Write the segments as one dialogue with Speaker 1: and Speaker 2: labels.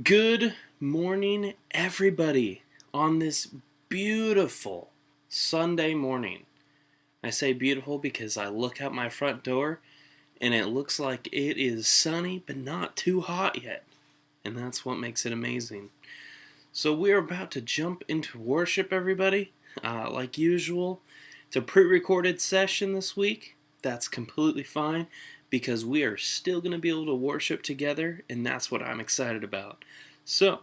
Speaker 1: Good morning, everybody, on this beautiful Sunday morning. I say beautiful because I look out my front door and it looks like it is sunny but not too hot yet. And that's what makes it amazing. So we're about to jump into worship, everybody. Like usual, it's a pre-recorded session this week. That's completely fine because we are still going to be able to worship together, and that's what I'm excited about. So,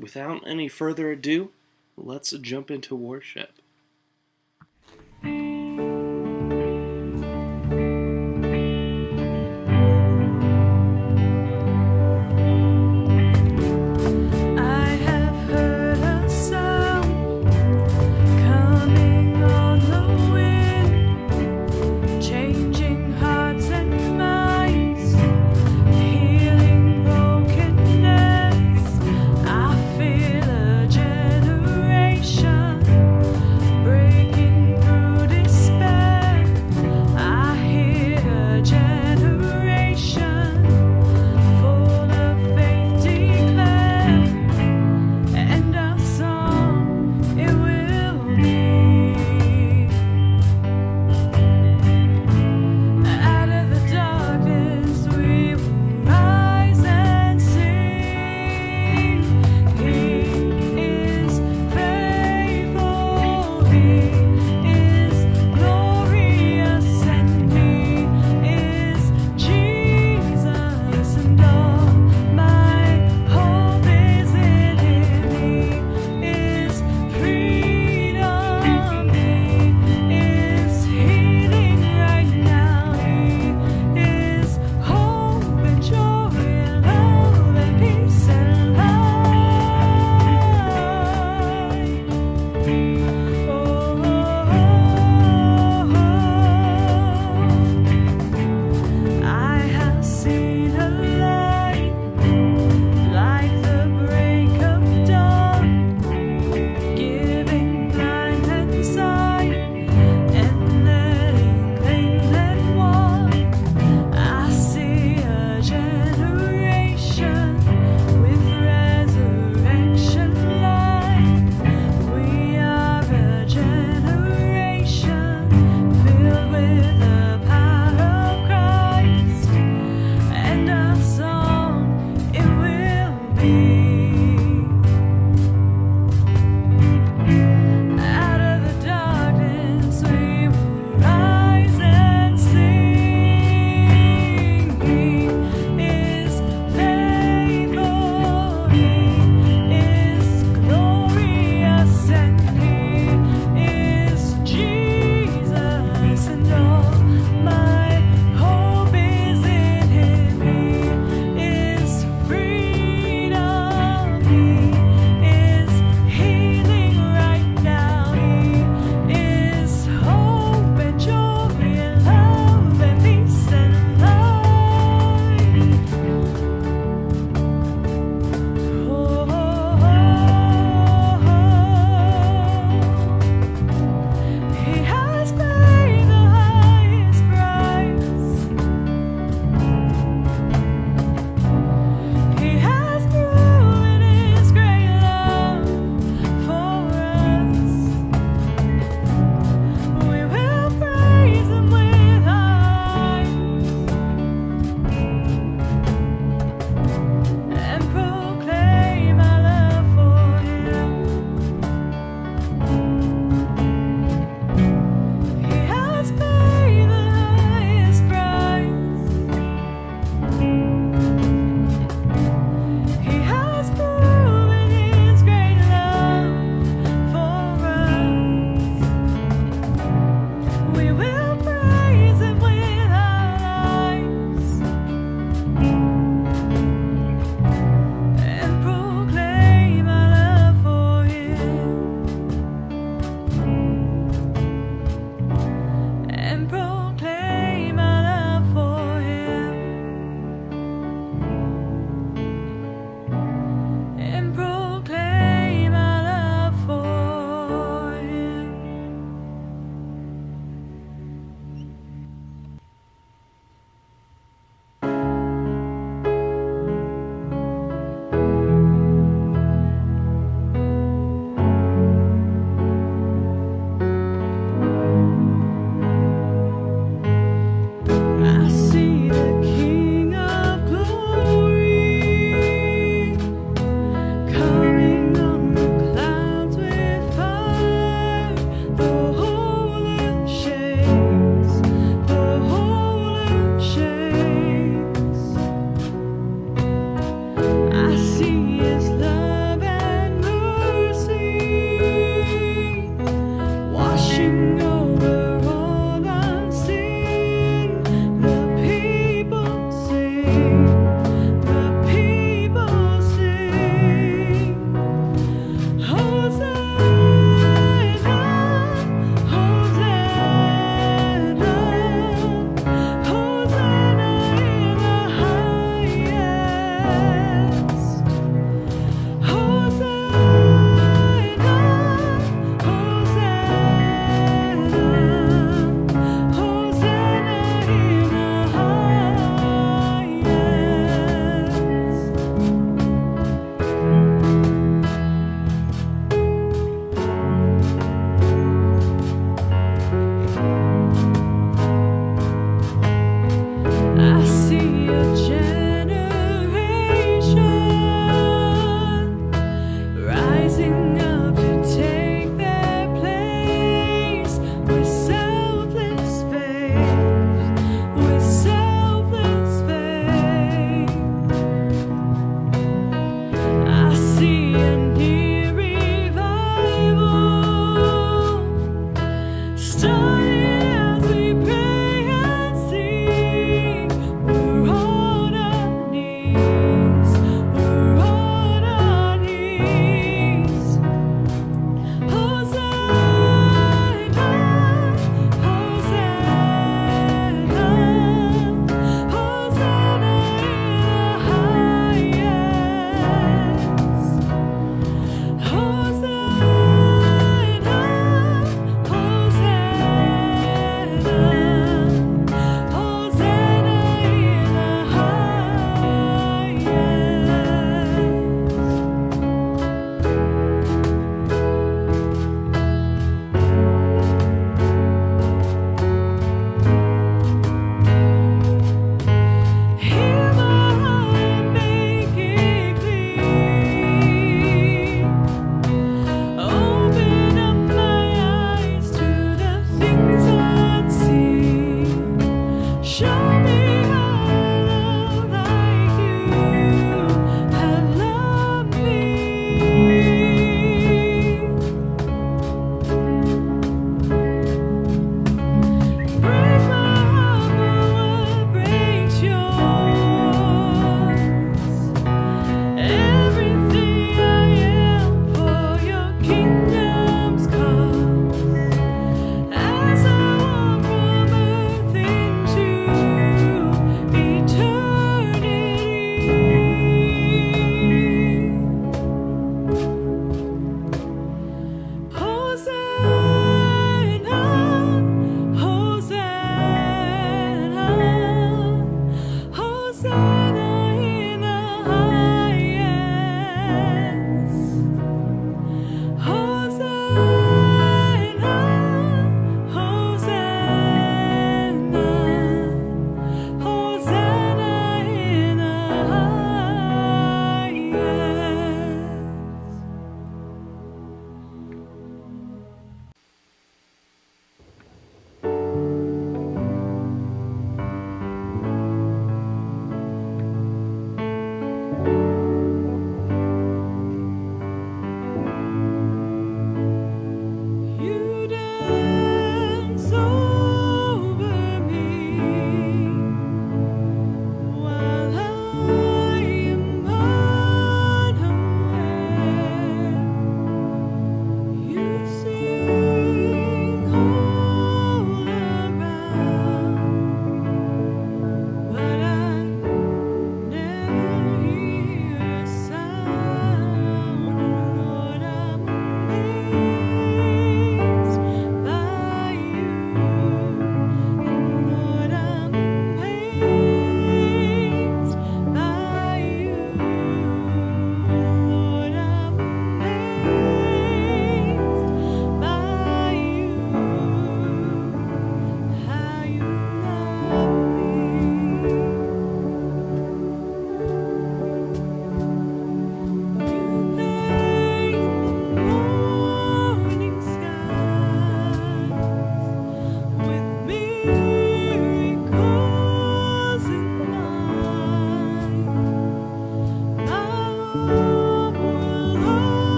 Speaker 1: without any further ado, let's jump into worship.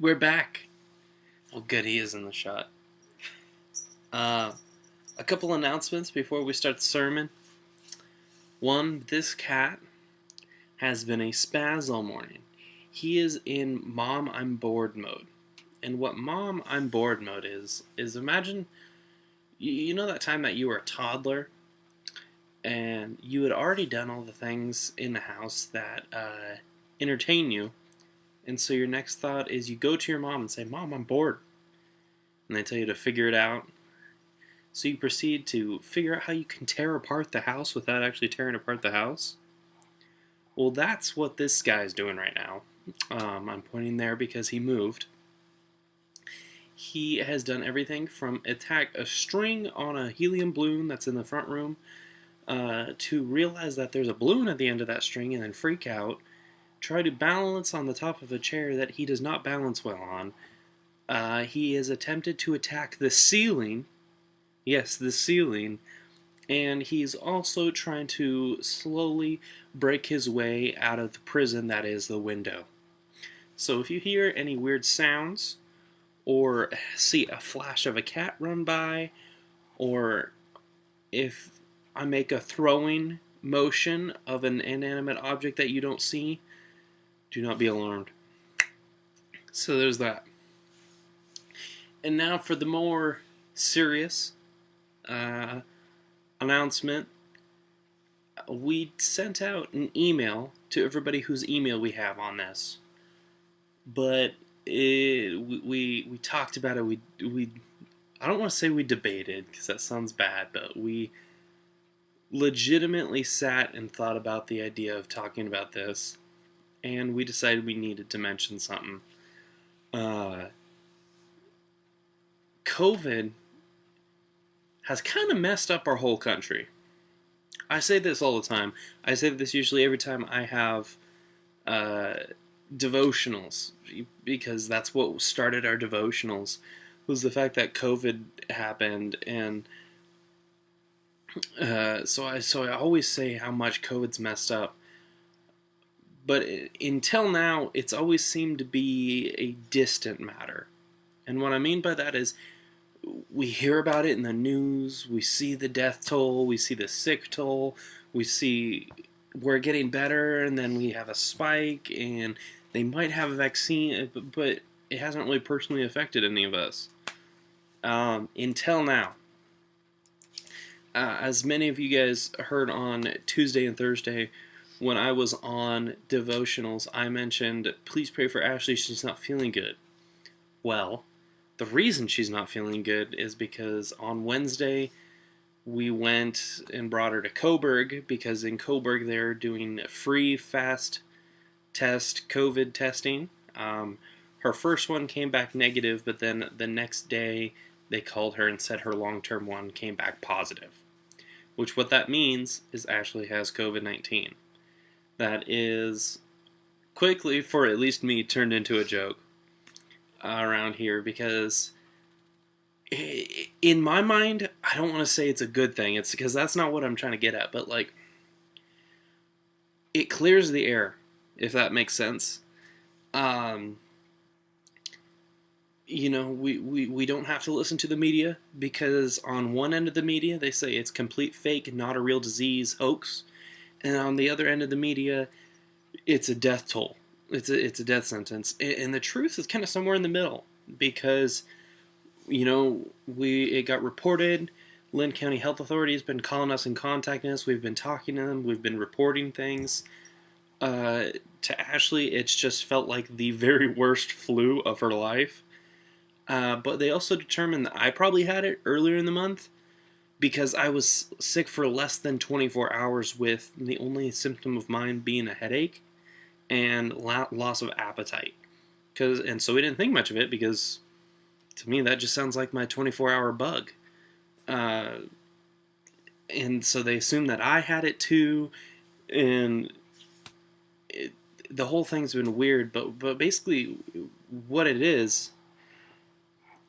Speaker 1: We're back. Oh, good, he is in the shot. A couple announcements before we start the sermon. One, this cat has been a spaz all morning. He is in Mom, I'm bored mode. And what Mom, I'm bored mode is imagine, you know that time that you were a toddler and you had already done all the things in the house that entertain you. And so your next thought is you go to your mom and say, Mom, I'm bored. And they tell you to figure it out. So you proceed to figure out how you can tear apart the house without actually tearing apart the house. Well, that's what this guy's doing right now. I'm pointing there because he moved. He has done everything from attack a string on a helium balloon that's in the front room to realize that there's a balloon at the end of that string and then freak out, try to balance on the top of a chair that he does not balance well on. He has attempted to attack the ceiling. Yes, the ceiling. And he's also trying to slowly break his way out of the prison that is the window. So if you hear any weird sounds, or see a flash of a cat run by, or if I make a throwing motion of an inanimate object that you don't see, do not be alarmed. So there's that. And now for the more serious announcement. We sent out an email to everybody whose email we have on this. But we talked about it. We I don't want to say we debated because that sounds bad, but we legitimately sat and thought about the idea of talking about this, and we decided we needed to mention something. Uh, COVID has kind of messed up our whole country. I say this all the time. I say this usually every time I have uh, devotionals, because that's what started our devotionals, was the fact that COVID happened, and so I always say how much COVID's messed up. But until now, it's always seemed to be a distant matter. And what I mean by that is we hear about it in the news, we see the death toll, we see the sick toll, we see we're getting better, and then we have a spike, and they might have a vaccine, but it hasn't really personally affected any of us. Until now. As many of you guys heard on Tuesday and Thursday, when I was on devotionals, I mentioned, please pray for Ashley, she's not feeling good. Well, the reason she's not feeling good is because on Wednesday, we went and brought her to Coburg, because in Coburg they're doing free fast test COVID testing. Her first one came back negative, but then the next day they called her and said her long-term one came back positive. Which what that means is Ashley has COVID-19. That is quickly, for at least me, turned into a joke around here, because in my mind, I don't want to say it's a good thing. It's because that's not what I'm trying to get at, but like, it clears the air, if that makes sense. We don't have to listen to the media, because on one end of the media they say it's complete fake, not a real disease, hoax, and on the other end of the media it's a death toll, it's a death sentence, and the truth is kind of somewhere in the middle, because it got reported. Lynn County Health Authority has been calling us and contacting us. We've been talking to them. We've been reporting things. To Ashley, it's just felt like the very worst flu of her life. But they also determined that I probably had it earlier in the month, because I was sick for less than 24 hours with the only symptom of mine being a headache and loss of appetite. And so we didn't think much of it, because to me that just sounds like my 24-hour bug. And so they assumed that I had it too, and the whole thing's been weird. But basically, what it is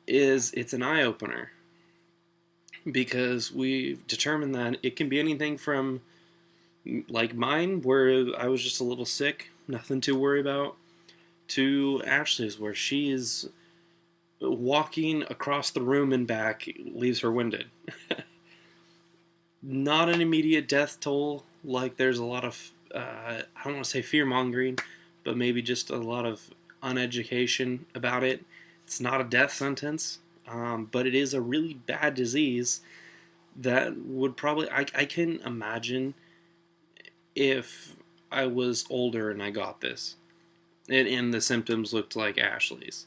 Speaker 1: it's an eye-opener, because we've determined that it can be anything from, like mine, where I was just a little sick, nothing to worry about, to Ashley's, where she is walking across the room and back leaves her winded. Not an immediate death toll, like there's a lot of, I don't want to say fear-mongering, but maybe just a lot of uneducation about it. It's not a death sentence, but it is a really bad disease that would probably, I can imagine if I was older and I got this, and the symptoms looked like Ashley's.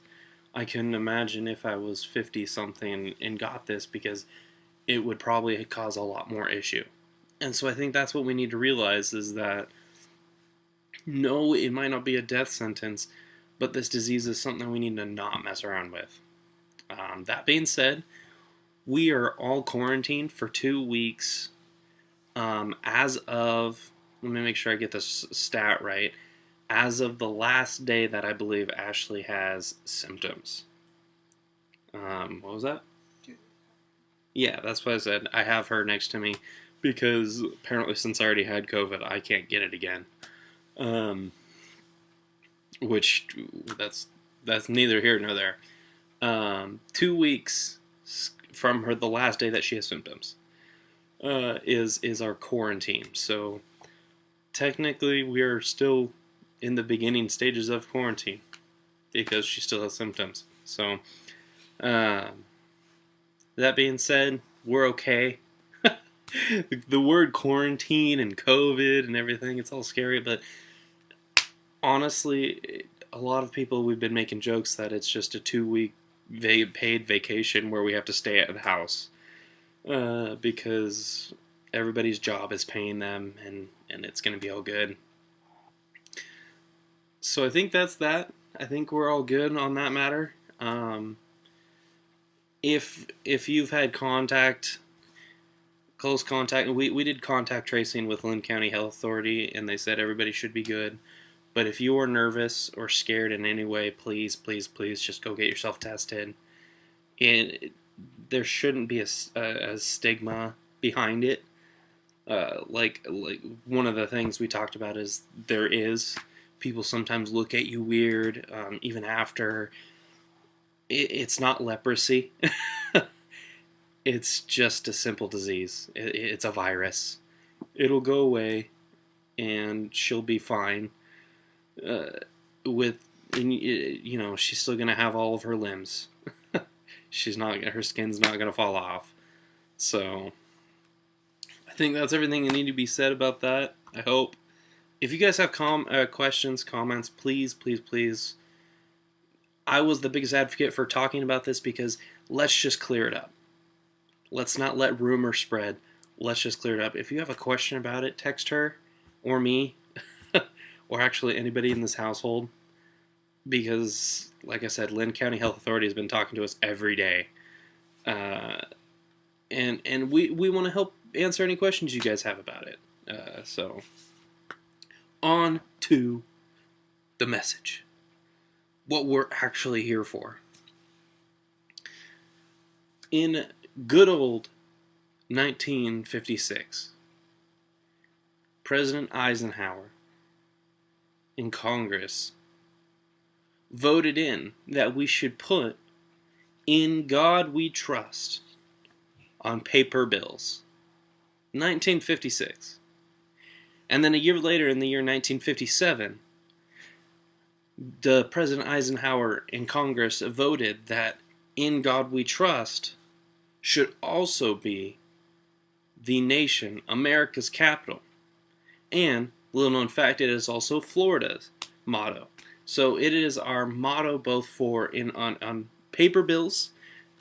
Speaker 1: I can imagine if I was 50-something and got this, because it would probably cause a lot more issue. And so I think that's what we need to realize, is that no, it might not be a death sentence, but this disease is something we need to not mess around with. That being said, we are all quarantined for 2 weeks as of, let me make sure I get this stat right, as of the last day that I believe Ashley has symptoms. What was that? Yeah, that's what I said. I have her next to me, because apparently since I already had COVID, I can't get it again. Which, that's neither here nor there. 2 weeks from the last day that she has symptoms is our quarantine. So technically we are still in the beginning stages of quarantine, because she still has symptoms. So that being said, we're okay. The word quarantine and COVID and everything, it's all scary, but honestly, a lot of people, we've been making jokes that it's just a 2-week paid vacation where we have to stay at the house because everybody's job is paying them, and it's going to be all good. So I think that's that. I think we're all good on that matter. If you've had close contact, we did contact tracing with Linn County Health Authority, and they said everybody should be good. But if you are nervous or scared in any way, please, please, please just go get yourself tested. And there shouldn't be a stigma behind it. Like one of the things we talked about is there is. People sometimes look at you weird, even after. It's not leprosy. It's just a simple disease. It's a virus. It'll go away, and she'll be fine. She's still gonna have all of her limbs. Her skin's not gonna fall off. So, I think that's everything that need to be said about that. I hope. If you guys have questions, comments, please, please, please. I was the biggest advocate for talking about this because let's just clear it up. Let's not let rumor spread. Let's just clear it up. If you have a question about it, text her or me or actually anybody in this household, because, like I said, Linn County Health Authority has been talking to us every day. And we want to help answer any questions you guys have about it. So, on to the message. What we're actually here for. In good old 1956, President Eisenhower in Congress voted in that we should put "In God We Trust" on paper bills. 1956. And then a year later, in the year 1957, the President Eisenhower in Congress voted that "In God We Trust" should also be the nation, America's capital. And, little known fact, it is also Florida's motto. So it is our motto both on paper bills,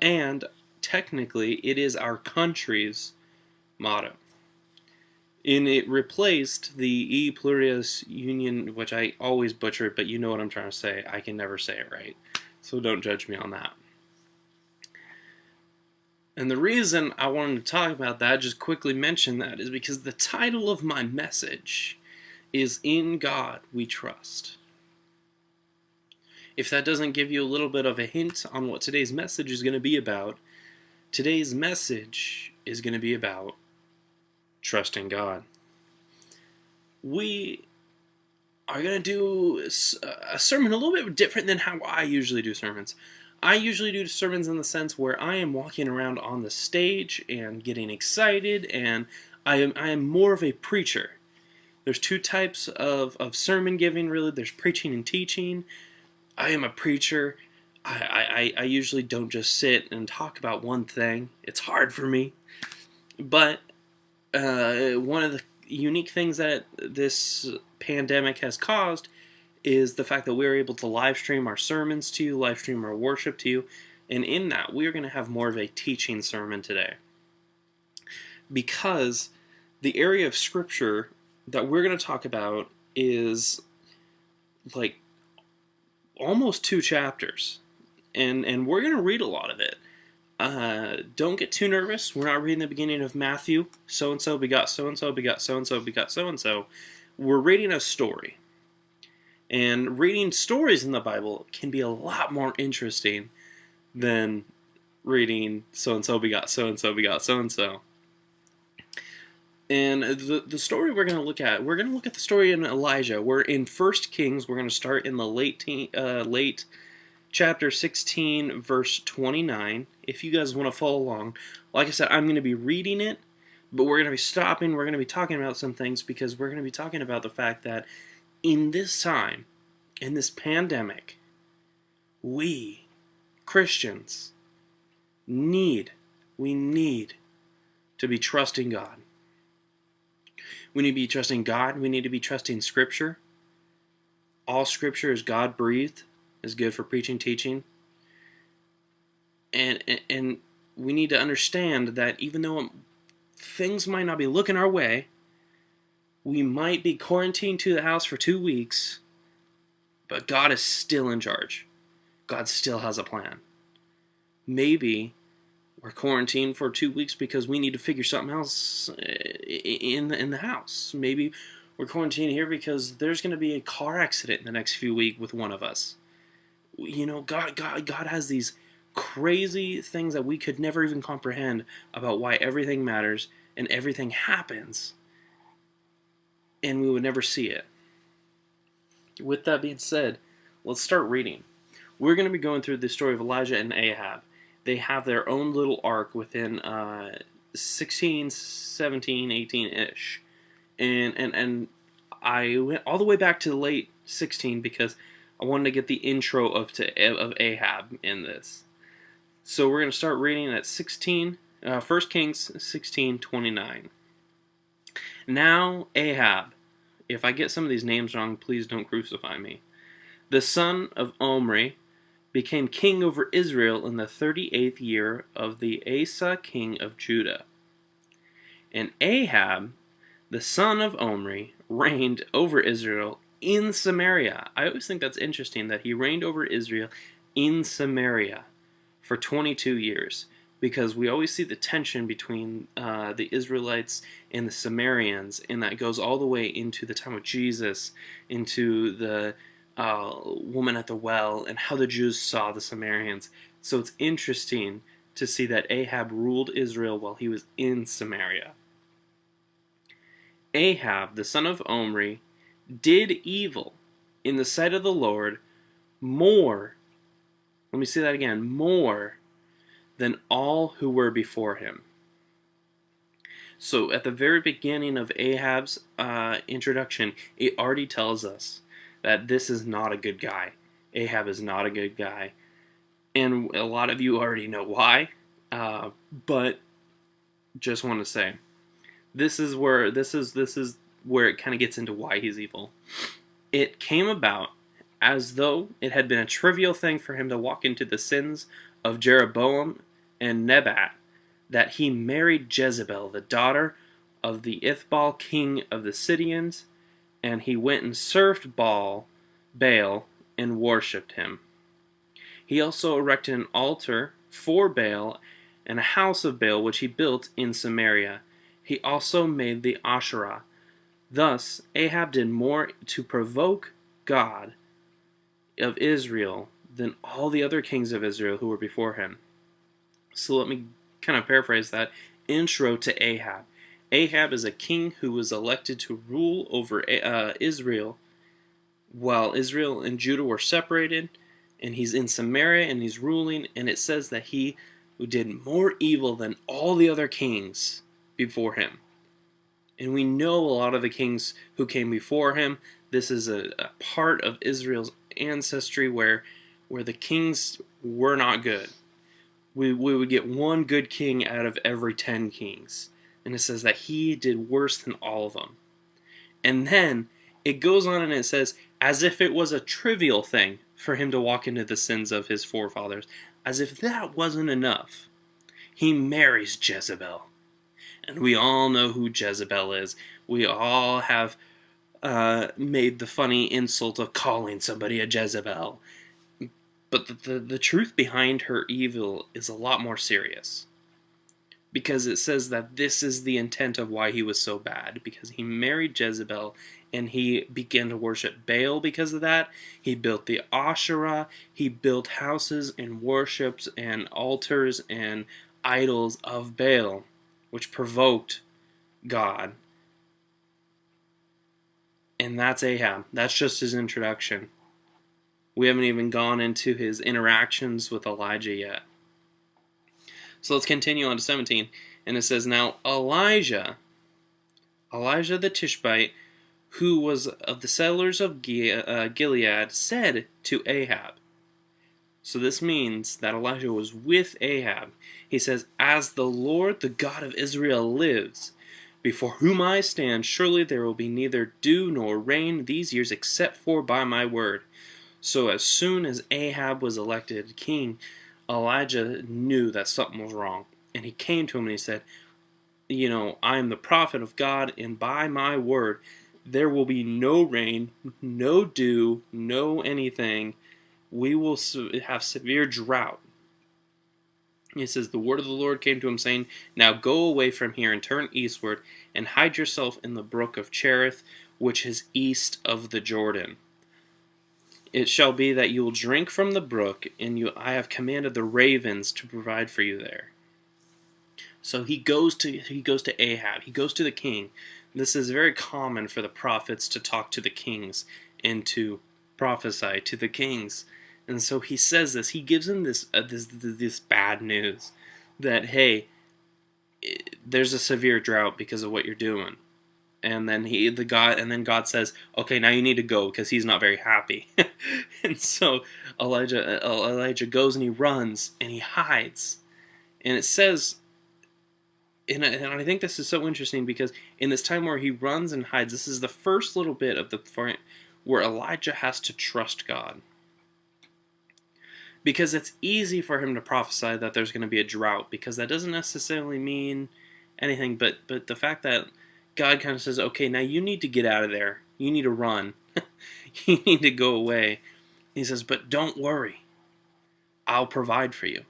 Speaker 1: and technically it is our country's motto. And it replaced the E Pluribus Union, which I always butcher it, but you know what I'm trying to say. I can never say it right. So don't judge me on that. And the reason I wanted to talk about that, just quickly mention that, is because the title of my message is "In God We Trust." If that doesn't give you a little bit of a hint on what today's message is going to be about, today's message is going to be about trusting God. We are going to do a sermon a little bit different than how I usually do sermons. I usually do sermons in the sense where I am walking around on the stage and getting excited, and I am more of a preacher. There's two types of sermon giving, really. There's preaching and teaching. I am a preacher. I usually don't just sit and talk about one thing. It's hard for me. But one of the unique things that this pandemic has caused is the fact that we're able to live stream our sermons to you, live stream our worship to you, and in that we're going to have more of a teaching sermon today. Because the area of scripture that we're going to talk about is like almost 2 chapters, and we're going to read a lot of it. Don't get too nervous. We're not reading the beginning of Matthew, so-and-so begot so-and-so, begot so-and-so, begot so-and-so. We're reading a story. And reading stories in the Bible can be a lot more interesting than reading so-and-so begot so-and-so, begot so-and-so. And the story we're going to look at the story in Elijah. We're in 1 Kings. We're going to start in the late chapter 16, verse 29. If you guys want to follow along, like I said, I'm going to be reading it, but we're going to be stopping. We're going to be talking about some things because we're going to be talking about the fact that in this time, in this pandemic, we, Christians, need to be trusting God. We need to be trusting God. We need to be trusting Scripture. all Scripture is God-breathed, is good for preaching, teaching. And we need to understand that even though things might not be looking our way, we might be quarantined to the house for 2 weeks, but God is still in charge. God still has a plan. Maybe we're quarantined for 2 weeks because we need to figure something else in the house. Maybe we're quarantined here because there's going to be a car accident in the next few weeks with one of us. You know, God has these crazy things that we could never even comprehend about why everything matters and everything happens, and we would never see it. With that being said, let's start reading. We're going to be going through the story of Elijah and Ahab. They have their own little arc within 16, 17, 18-ish. And I went all the way back to the late 16 because I wanted to get the intro of Ahab in this. So we're going to start reading at 1 Kings 16:29. Now Ahab, if I get some of these names wrong, please don't crucify me, the son of Omri, became king over Israel in the 38th year of the Asa king of Judah. And Ahab, the son of Omri, reigned over Israel in Samaria. I always think that's interesting that he reigned over Israel in Samaria for 22 years. Because we always see the tension between the Israelites and the Samaritans, and that goes all the way into the time of Jesus, into the woman at the well, and how the Jews saw the Samaritans. So it's interesting to see that Ahab ruled Israel while he was in Samaria. Ahab, the son of Omri, did evil in the sight of the Lord more, let me say that again, more than all who were before him. So at the very beginning of Ahab's introduction, it already tells us that this is not a good guy. Ahab is not a good guy. And a lot of you already know why, but just want to say, this is where it kind of gets into why he's evil. It came about as though it had been a trivial thing for him to walk into the sins of Jeroboam and Nebat, that he married Jezebel, the daughter of the Ithbal king of the Sidonians, and he went and served Baal, and worshipped him. He also erected an altar for Baal and a house of Baal which he built in Samaria. He also made the Asherah. Thus Ahab did more to provoke God of Israel than all the other kings of Israel who were before him. So let me kind of paraphrase that. Intro to Ahab. Ahab is a king who was elected to rule over Israel while Israel and Judah were separated, and he's in Samaria and he's ruling, and it says that he did more evil than all the other kings before him. And we know a lot of the kings who came before him. This is a part of Israel's ancestry where the kings were not good. We would get one good king out of every 10 kings. And it says that he did worse than all of them. And then it goes on and it says, as if it was a trivial thing for him to walk into the sins of his forefathers. As if that wasn't enough. He marries Jezebel. And we all know who Jezebel is. We all have made the funny insult of calling somebody a Jezebel. But the truth behind her evil is a lot more serious. Because it says that this is the intent of why he was so bad. Because he married Jezebel and he began to worship Baal because of that. He built the Asherah. He built houses and worships and altars and idols of Baal, which provoked God. And that's Ahab. That's just his introduction. We haven't even gone into his interactions with Elijah yet. So let's continue on to 17. And it says, now Elijah the Tishbite, who was of the settlers of Gilead, said to Ahab. So this means that Elijah was with Ahab. He says, as the Lord, the God of Israel, lives, before whom I stand, surely there will be neither dew nor rain these years except for by my word. So as soon as Ahab was elected king, Elijah knew that something was wrong. And he came to him and he said, I am the prophet of God, and by my word, there will be no rain, no dew, no anything. We will have severe drought. He says, the word of the Lord came to him, saying, now go away from here and turn eastward, and hide yourself in the brook of Cherith, which is east of the Jordan. It shall be that you will drink from the brook, and I have commanded the ravens to provide for you there. So he goes to Ahab. He goes to the king. This is very common for the prophets to talk to the kings and to prophesy to the kings. And so he says this. He gives him this bad news that, hey, there's a severe drought because of what you're doing. And then God says, okay, now you need to go, because he's not very happy. And so Elijah goes and he runs and he hides. And it says, and I think this is so interesting, because in this time where he runs and hides, this is the first little bit of the point where Elijah has to trust God. Because it's easy for him to prophesy that there's going to be a drought, because that doesn't necessarily mean anything, but the fact that God kind of says, okay, now you need to get out of there. You need to run. You need to go away. He says, but don't worry. I'll provide for you.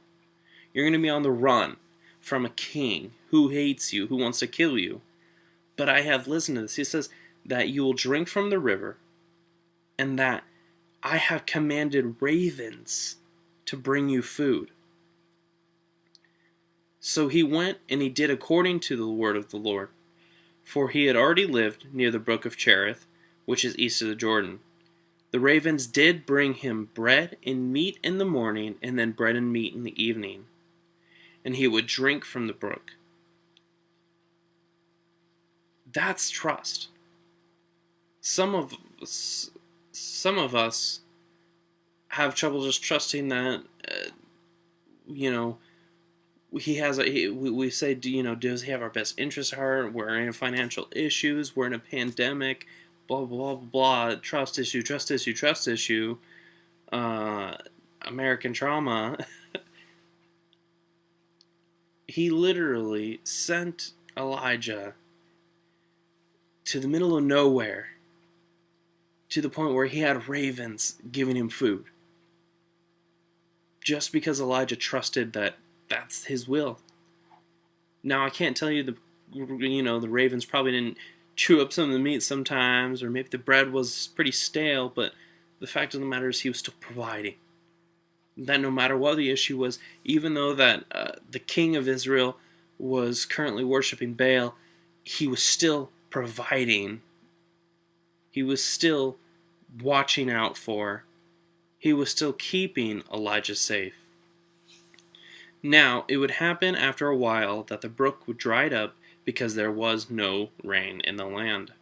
Speaker 1: You're going to be on the run from a king who hates you, who wants to kill you. But I have, listen to this. He says that you will drink from the river, and that I have commanded ravens to bring you food. So he went and he did according to the word of the Lord. For he had already lived near the brook of Cherith, which is east of the Jordan. The ravens did bring him bread and meat in the morning, and then bread and meat in the evening. And he would drink from the brook. That's trust. Some of us have trouble just trusting that, we say, does he have our best interest at heart? We're in financial issues. We're in a pandemic. Blah, blah, blah, blah. Trust issue. American trauma. He literally sent Elijah to the middle of nowhere, to the point where he had ravens giving him food. Just because Elijah trusted that that's his will. Now, I can't tell you the ravens probably didn't chew up some of the meat sometimes, or maybe the bread was pretty stale, but the fact of the matter is he was still providing. That no matter what the issue was, even though that the king of Israel was currently worshiping Baal, he was still providing. He was still watching out for. He was still keeping Elijah safe. Now, it would happen after a while that the brook would dried up, because there was no rain in the land.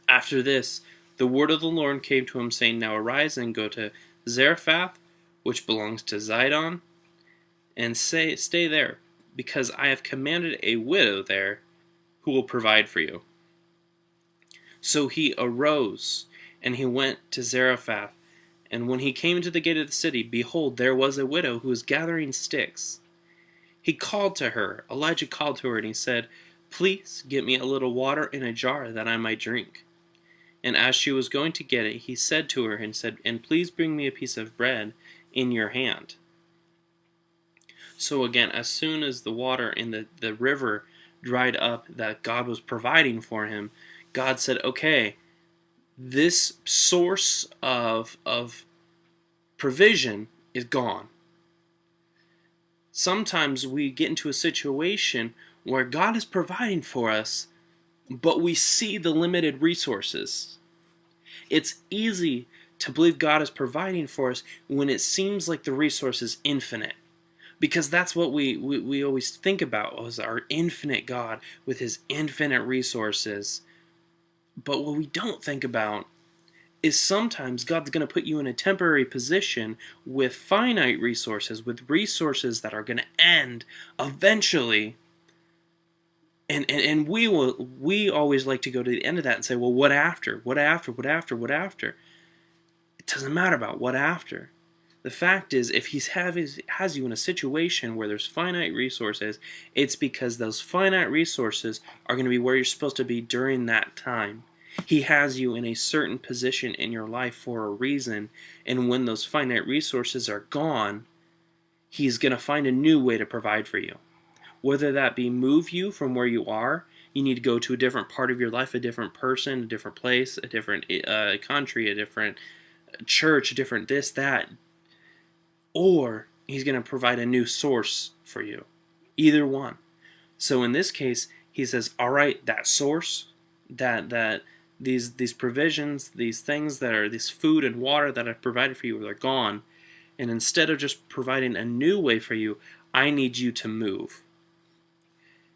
Speaker 1: After this, the word of the Lord came to him, saying, now arise and go to Zarephath, which belongs to Zidon, and stay there, because I have commanded a widow there who will provide for you. So he arose, and he went to Zarephath. And when he came to the gate of the city, behold, there was a widow who was gathering sticks. He called to her. Elijah called to her, and he said, please get me a little water in a jar that I might drink. And as she was going to get it, he said to her, and please bring me a piece of bread in your hand. So again, as soon as the water in the river dried up that God was providing for him, God said, okay, this source of provision is gone. Sometimes we get into a situation where God is providing for us, but we see the limited resources. It's easy to believe God is providing for us when it seems like the resource is infinite. Because that's what we always think about, as our infinite God with his infinite resources. But what we don't think about is sometimes God's going to put you in a temporary position with finite resources, with resources that are going to end eventually. And we always like to go to the end of that and say, well, what after? What after? What after? What after? It doesn't matter about what after. The fact is, if he has you in a situation where there's finite resources, it's because those finite resources are going to be where you're supposed to be during that time. He has you in a certain position in your life for a reason, and when those finite resources are gone, he's going to find a new way to provide for you. Whether that be move you from where you are, you need to go to a different part of your life, a different person, a different place, a different country, a different church, a different this, that. Or he's going to provide a new source for you. Either one. So in this case, he says, all right, that source, that these provisions, these things that are this food and water that I've provided for you, they're gone. And instead of just providing a new way for you, I need you to move.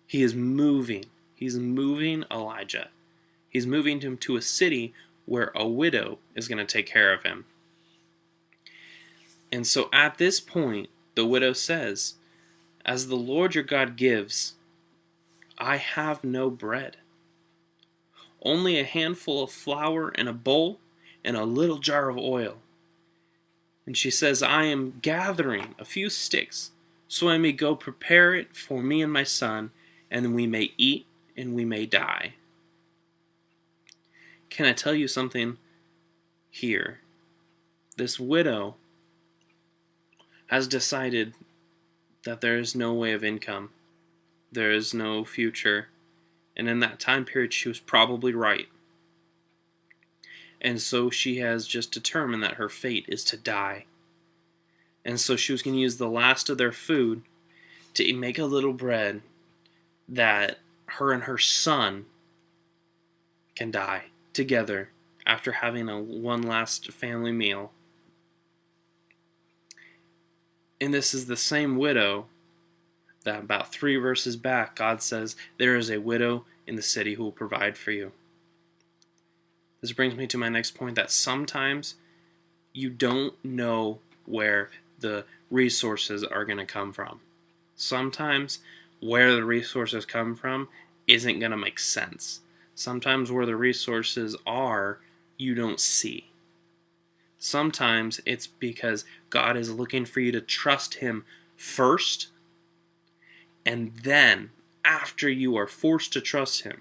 Speaker 1: He is moving. He's moving Elijah. He's moving him to a city where a widow is going to take care of him. And so at this point, the widow says, as the Lord your God gives, I have no bread. Only a handful of flour in a bowl and a little jar of oil. And she says, I am gathering a few sticks so I may go prepare it for me and my son, and we may eat and we may die. Can I tell you something here? This widow has decided that there is no way of income. There is no future. And in that time period, she was probably right. And so she has just determined that her fate is to die. And so she was going to use the last of their food to make a little bread that her and her son can die together after having one last family meal. And this is the same widow that about 3 verses back, God says, there is a widow in the city who will provide for you. This brings me to my next point, that sometimes you don't know where the resources are going to come from. Sometimes where the resources come from isn't going to make sense. Sometimes where the resources are, you don't see. Sometimes it's because God is looking for you to trust Him first, and then, after you are forced to trust Him,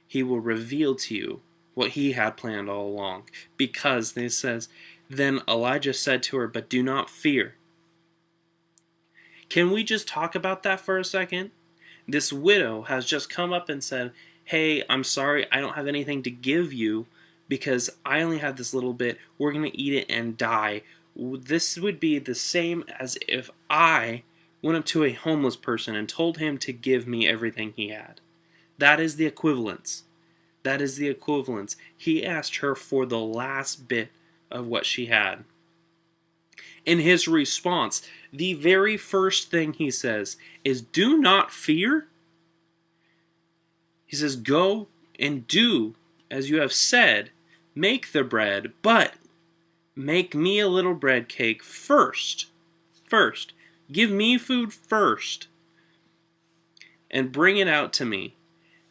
Speaker 1: He will reveal to you what He had planned all along. Because, it says, then Elijah said to her, but do not fear. Can we just talk about that for a second? This widow has just come up and said, hey, I'm sorry, I don't have anything to give you because I only have this little bit. We're going to eat it and die. This would be the same as if I went up to a homeless person and told him to give me everything he had. That is the equivalence. That is the equivalence. He asked her for the last bit of what she had. In his response, the very first thing he says is, do not fear. He says, go and do as you have said. Make the bread, but make me a little bread cake first. First. Give me food first. And bring it out to me.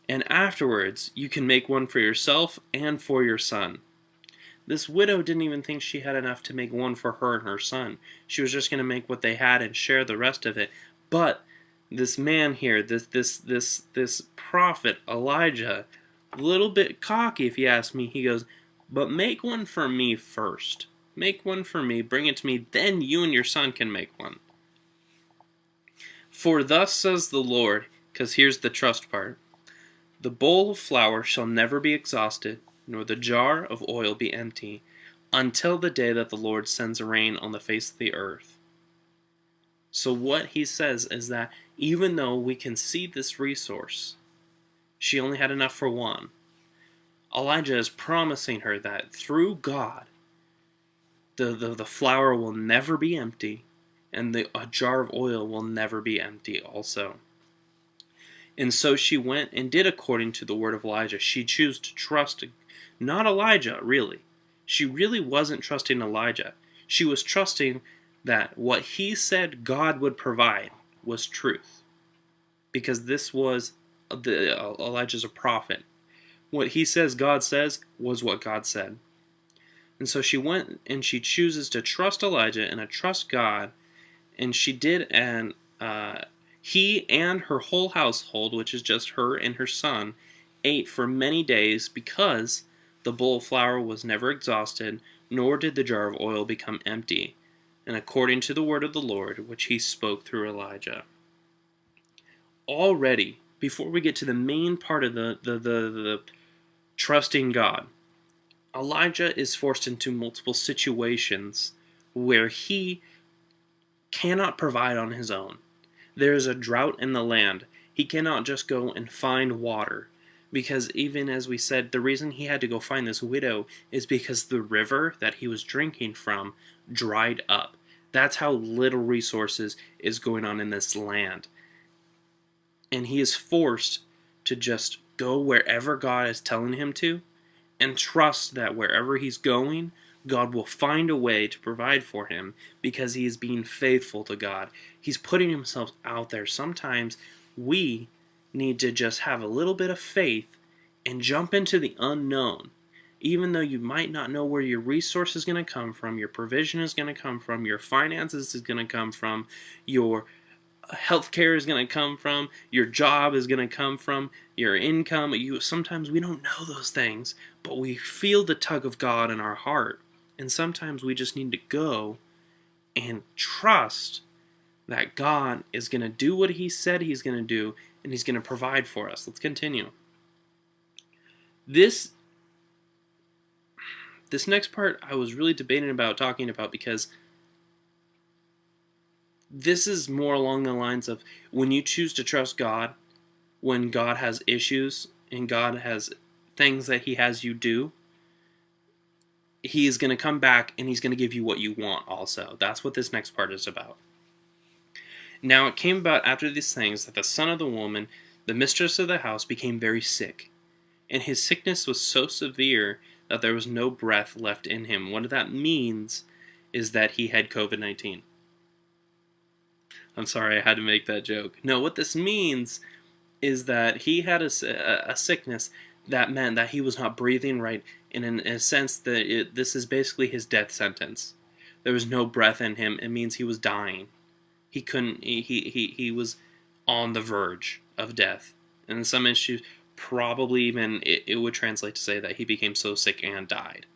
Speaker 1: And afterwards, you can make one for yourself and for your son. This widow didn't even think she had enough to make one for her and her son. She was just going to make what they had and share the rest of it. But this man here, this prophet, Elijah, a little bit cocky if you ask me, he goes, but make one for me first. Make one for me, bring it to me, then you and your son can make one. For thus says the Lord, because here's the trust part, the bowl of flour shall never be exhausted, nor the jar of oil be empty, until the day that the Lord sends rain on the face of the earth. So what he says is that even though we can see this resource, she only had enough for one. Elijah is promising her that through God, the flour will never be empty, and a jar of oil will never be empty also. And so she went and did according to the word of Elijah. She chose to trust not Elijah, really. She really wasn't trusting Elijah. She was trusting that what he said God would provide was truth. because this was Elijah's a prophet. What he says God says was what God said. And so she went and she chooses to trust Elijah and to trust God, and she did, and he and her whole household, which is just her and her son, ate for many days because the bowl of flour was never exhausted, nor did the jar of oil become empty, and according to the word of the Lord, which he spoke through Elijah. Already, before we get to the main part of the trusting God, Elijah is forced into multiple situations where he cannot provide on his own. There is a drought in the land. He cannot just go and find water. Because even as we said, the reason he had to go find this widow is because the river that he was drinking from dried up. That's how little resources is going on in this land. And he is forced to just go wherever God is telling him to, and trust that wherever he's going, God will find a way to provide for him because he is being faithful to God. He's putting himself out there. Sometimes we need to just have a little bit of faith and jump into the unknown. Even though you might not know where your resource is going to come from, your provision is going to come from, your finances is going to come from, your healthcare is going to come from, your job is going to come from, your income. Sometimes we don't know those things, but we feel the tug of God in our heart. And sometimes we just need to go and trust that God is going to do what he said he's going to do, and he's going to provide for us. Let's continue. This next part I was really debating about talking about, because this is more along the lines of when you choose to trust God, when God has issues and God has things that he has you do, he is going to come back and he's going to give you what you want also. That's what this next part is about. Now it came about after these things that the son of the woman, the mistress of the house, became very sick. And his sickness was so severe that there was no breath left in him. What that means is that he had COVID-19. I'm sorry, I had to make that joke. No, what this means is that he had a sickness that meant that he was not breathing right, and in a sense that this is basically his death sentence. There was no breath in him. It means he was dying. He couldn't. He was on the verge of death. And in some issues, probably even it would translate to say that he became so sick and died.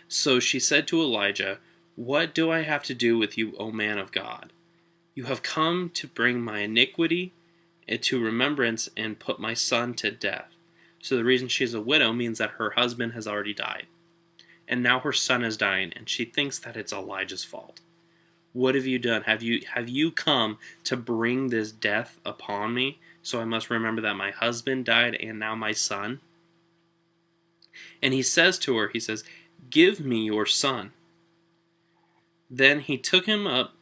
Speaker 1: So she said to Elijah, "What do I have to do with you, O man of God? You have come to bring my iniquity to remembrance and put my son to death." So the reason she's a widow means that her husband has already died. And now her son is dying, and she thinks that it's Elijah's fault. What have you done? Have you come to bring this death upon me? So I must remember that my husband died and now my son? And he says to her, he says, "Give me your son." Then he took him up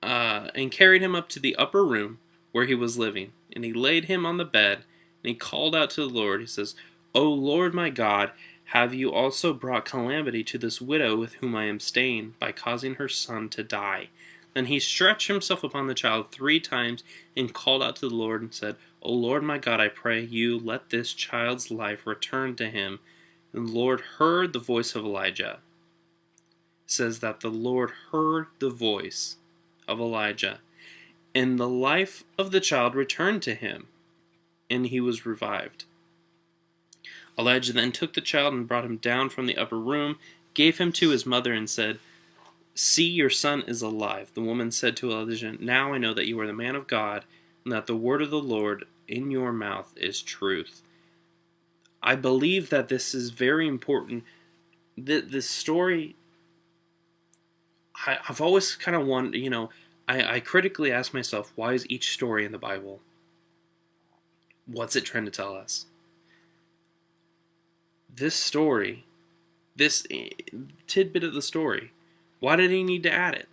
Speaker 1: and carried him up to the upper room where he was living. And he laid him on the bed, and he called out to the Lord. He says, "O Lord my God, have you also brought calamity to this widow with whom I am staying, by causing her son to die?" Then he stretched himself upon the child 3 times, and called out to the Lord, and said, "O Lord my God, I pray you, let this child's life return to him." And the Lord heard the voice of Elijah. It says that the Lord heard the voice of Elijah, and the life of the child returned to him, and he was revived. Elijah then took the child and brought him down from the upper room, gave him to his mother, and said, "See, your son is alive." The woman said to Elijah, "Now I know that you are the man of God, and that the word of the Lord in your mouth is truth." I believe that this is very important. This story, I've always kind of wondered, I critically ask myself, why is each story in the Bible? What's it trying to tell us? This story, this tidbit of the story, why did he need to add it?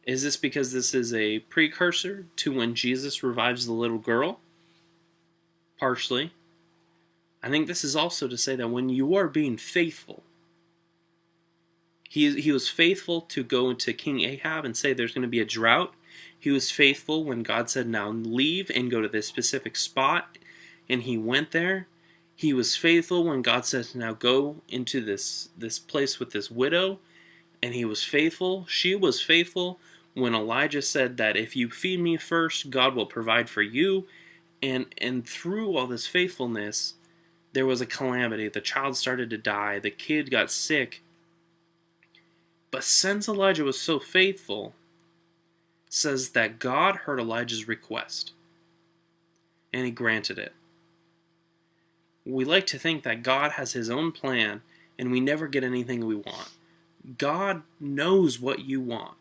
Speaker 1: Is this because this is a precursor to when Jesus revives the little girl? Partially. I think this is also to say that when you are being faithful, he was faithful to go into King Ahab and say there's going to be a drought, He was faithful when God said, now leave and go to this specific spot, and he went there. He was faithful when God said, now go into this place with this widow, and he was faithful. She was faithful when Elijah said that if you feed me first, God will provide for you. And through all this faithfulness, there was a calamity. The child started to die. The kid got sick. But since Elijah was so faithful, says that God heard Elijah's request, and he granted it. We like to think that God has his own plan, and we never get anything we want. God knows what you want.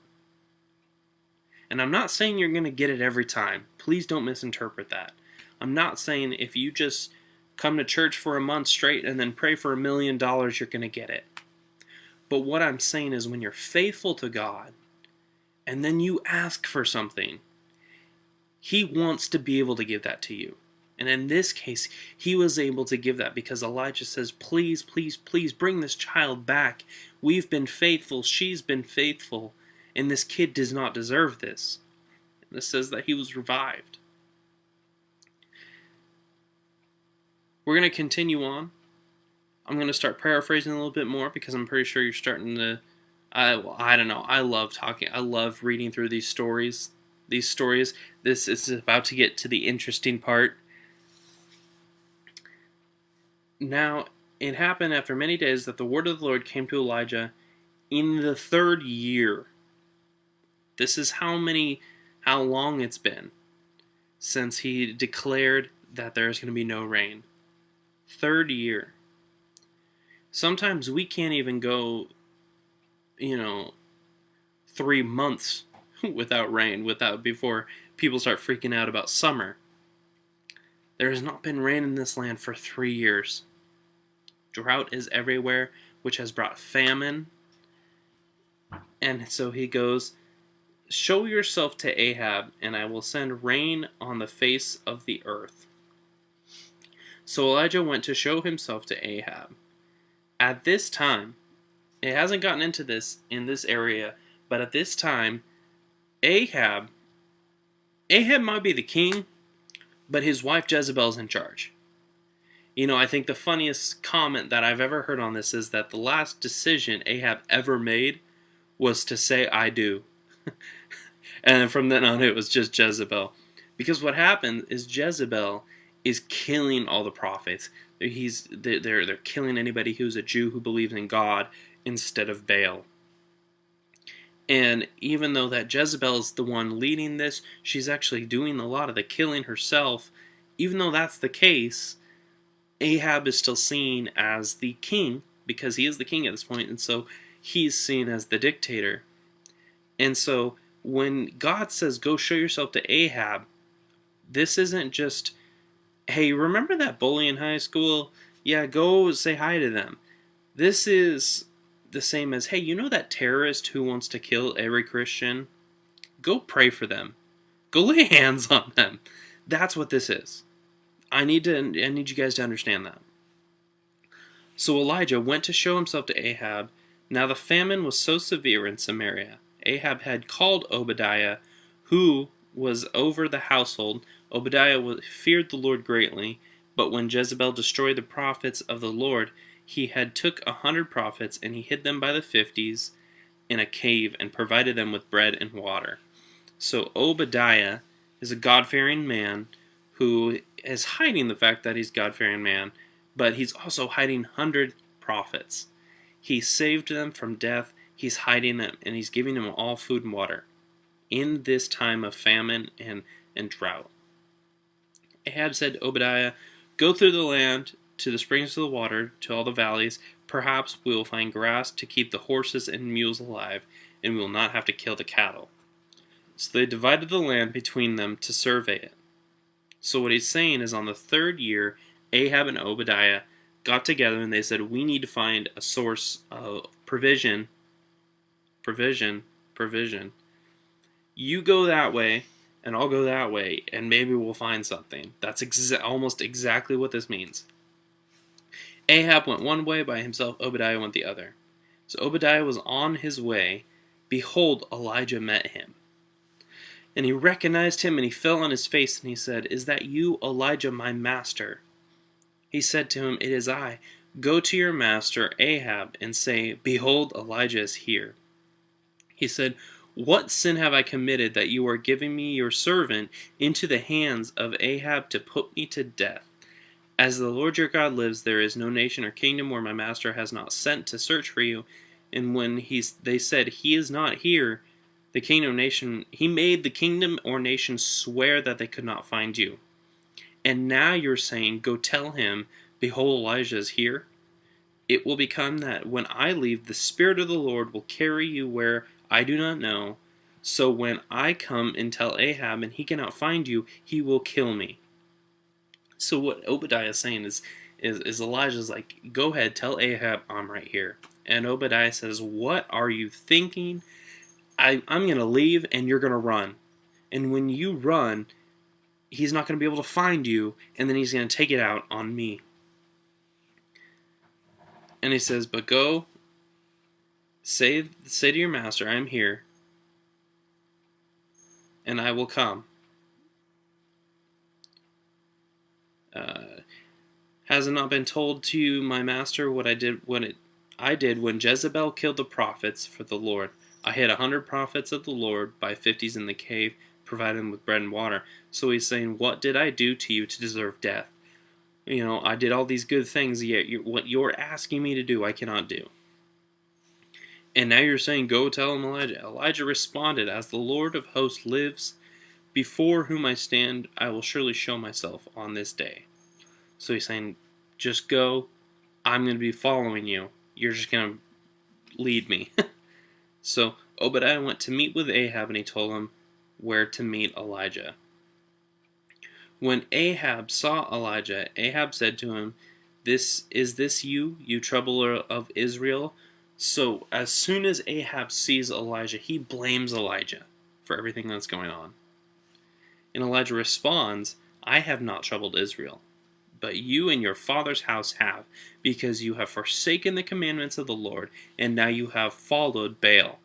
Speaker 1: And I'm not saying you're going to get it every time. Please don't misinterpret that. I'm not saying if you just come to church for a month straight and then pray for $1 million, you're going to get it. But what I'm saying is when you're faithful to God, and then you ask for something, he wants to be able to give that to you. And in this case, he was able to give that because Elijah says, please, please, please bring this child back. We've been faithful. She's been faithful. And this kid does not deserve this. And this says that he was revived. We're going to continue on. I'm going to start paraphrasing a little bit more because I'm pretty sure you're starting to... I don't know. I love talking. I love reading through these stories. This is about to get to the interesting part. Now, it happened after many days that the word of the Lord came to Elijah in the 3rd year. This is how long it's been since he declared that there's going to be no rain. 3rd year. Sometimes we can't even go, 3 months without rain, before people start freaking out about summer. There has not been rain in this land for 3 years. Drought is everywhere, which has brought famine. And so he goes, show yourself to Ahab, and I will send rain on the face of the earth. So Elijah went to show himself to Ahab. At this time, it hasn't gotten into this in this area, but at this time, Ahab might be the king, but his wife Jezebel's in charge. I think the funniest comment that I've ever heard on this is that the last decision Ahab ever made was to say, I do. And from then on, it was just Jezebel. Because what happened is Jezebel is killing all the prophets. They're killing anybody who's a Jew who believes in God instead of Baal. And even though that Jezebel is the one leading this, she's actually doing a lot of the killing herself. Even though that's the case, Ahab is still seen as the king, because he is the king at this point, and so he's seen as the dictator. And so when God says, go show yourself to Ahab, this isn't just, hey, remember that bully in high school? Yeah, go say hi to them. This is the same as, hey, that terrorist who wants to kill every Christian? Go pray for them. Go lay hands on them. That's what this is. I need you guys to understand that. So Elijah went to show himself to Ahab. Now the famine was so severe in Samaria. Ahab had called Obadiah, who was over the household. Obadiah feared the Lord greatly, but when Jezebel destroyed the prophets of the Lord, he had took 100 prophets, and he hid them by the 50s in a cave, and provided them with bread and water. So Obadiah is a God-fearing man who is hiding the fact that he's a God-fearing man, but he's also hiding 100 prophets. He saved them from death, he's hiding them, and he's giving them all food and water in this time of famine and drought. Ahab said to Obadiah, go through the land to the springs of the water, to all the valleys. Perhaps we will find grass to keep the horses and mules alive, and we will not have to kill the cattle. So they divided the land between them to survey it. So what he's saying is on the 3rd year, Ahab and Obadiah got together and they said, we need to find a source of provision. You go that way, and I'll go that way, and maybe we'll find something. That's almost exactly what this means. Ahab went one way by himself, Obadiah went the other. So Obadiah was on his way. Behold, Elijah met him. And he recognized him, and he fell on his face, and he said, "Is that you, Elijah, my master?" He said to him, "It is I. Go to your master Ahab, and say, 'Behold, Elijah is here.'" He said, "What sin have I committed that you are giving me your servant into the hands of Ahab to put me to death? As the Lord your God lives, there is no nation or kingdom where my master has not sent to search for you." And when they said, "He is not here," the kingdom nation, he made the kingdom or nation swear that they could not find you. And now you're saying, "Go tell him, behold, Elijah is here." It will become that when I leave, the Spirit of the Lord will carry you where I do not know. So when I come and tell Ahab and he cannot find you, he will kill me. So what Obadiah is saying is Elijah's like, "Go ahead, tell Ahab I'm right here." And Obadiah says, "What are you thinking? I'm going to leave and you're going to run. And when you run, he's not going to be able to find you, and then he's going to take it out on me." And he says, "But go, say to your master, I am here, and I will come. Has it not been told to you, my master, what I did when Jezebel killed the prophets for the Lord? I hid 100 prophets of the Lord by 50s in the cave, provided them with bread and water." So he's saying, "What did I do to you to deserve death? I did all these good things, yet what you're asking me to do, I cannot do. And now you're saying, 'Go tell him, Elijah.'" Elijah responded, "As the Lord of hosts lives, before whom I stand, I will surely show myself on this day." So he's saying, just go. I'm going to be following you. You're just going to lead me. So Obadiah went to meet with Ahab, and he told him where to meet Elijah. When Ahab saw Elijah, Ahab said to him, Is this you, you troubler of Israel?" So as soon as Ahab sees Elijah, he blames Elijah for everything that's going on. And Elijah responds, "I have not troubled Israel, but you and your father's house have, because you have forsaken the commandments of the Lord, and now you have followed Baal.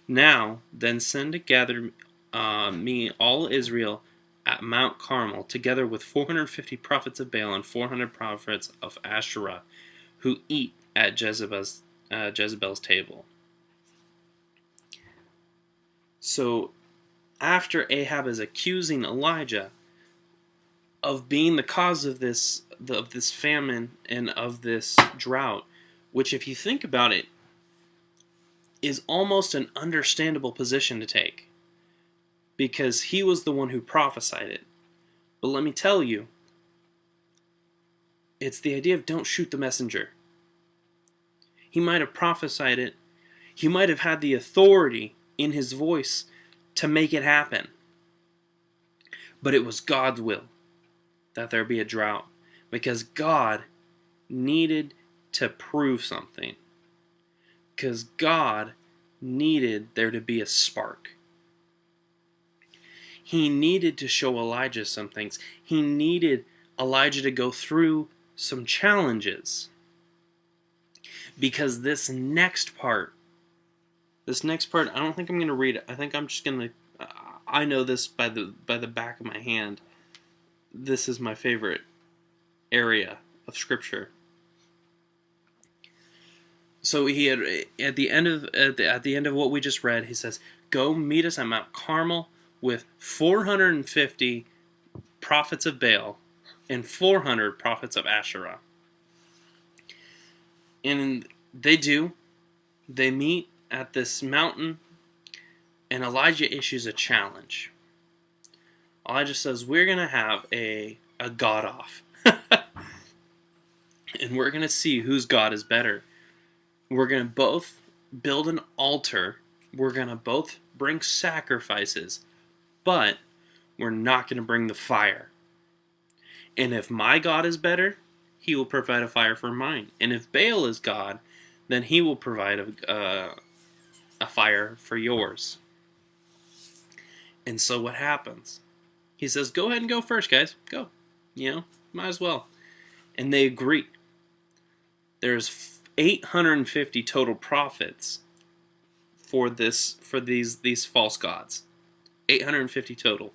Speaker 1: Now, then send to gather me all Israel at Mount Carmel, together with 450 prophets of Baal and 400 prophets of Asherah, who eat at Jezebel's table." So, after Ahab is accusing Elijah of being the cause of this famine and of this drought, which, if you think about it, is almost an understandable position to take, because he was the one who prophesied it. But let me tell you, it's the idea of don't shoot the messenger. He might have prophesied it. He might have had the authority in his voice to make it happen. But it was God's will that there be a drought, because God needed to prove something. Because God needed there to be a spark. He needed to show Elijah some things. He needed Elijah to go through some challenges. Because this next part, I don't think I'm going to read it. I think I'm just going to, I know this by the back of my hand. This is my favorite area of Scripture. So he had, at the end of what we just read, he says, "Go meet us at Mount Carmel with 450 prophets of Baal and 400 prophets of Asherah." And they meet at this mountain, and Elijah issues a challenge. Elijah says, "We're going to have a God-off." And we're going to see whose God is better. We're going to both build an altar. We're going to both bring sacrifices. But we're not going to bring the fire. And if my God is better, he will provide a fire for mine. And if Baal is God, then he will provide a fire for yours. And so what happens? He says, "Go ahead and go first, guys. Go. Might as well." And they agree. There's 850 total prophets for these false gods. 850 total.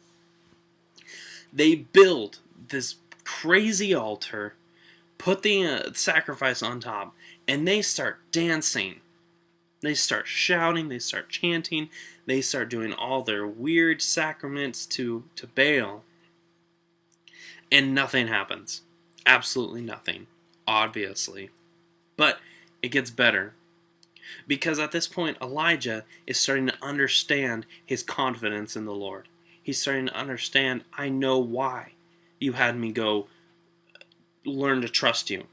Speaker 1: They build this crazy altar, put the sacrifice on top, and they start dancing. They start shouting, they start chanting, they start doing all their weird sacraments to Baal. And nothing happens. Absolutely nothing. Obviously. But it gets better. Because at this point, Elijah is starting to understand his confidence in the Lord. He's starting to understand, I know why you had me go learn to trust you.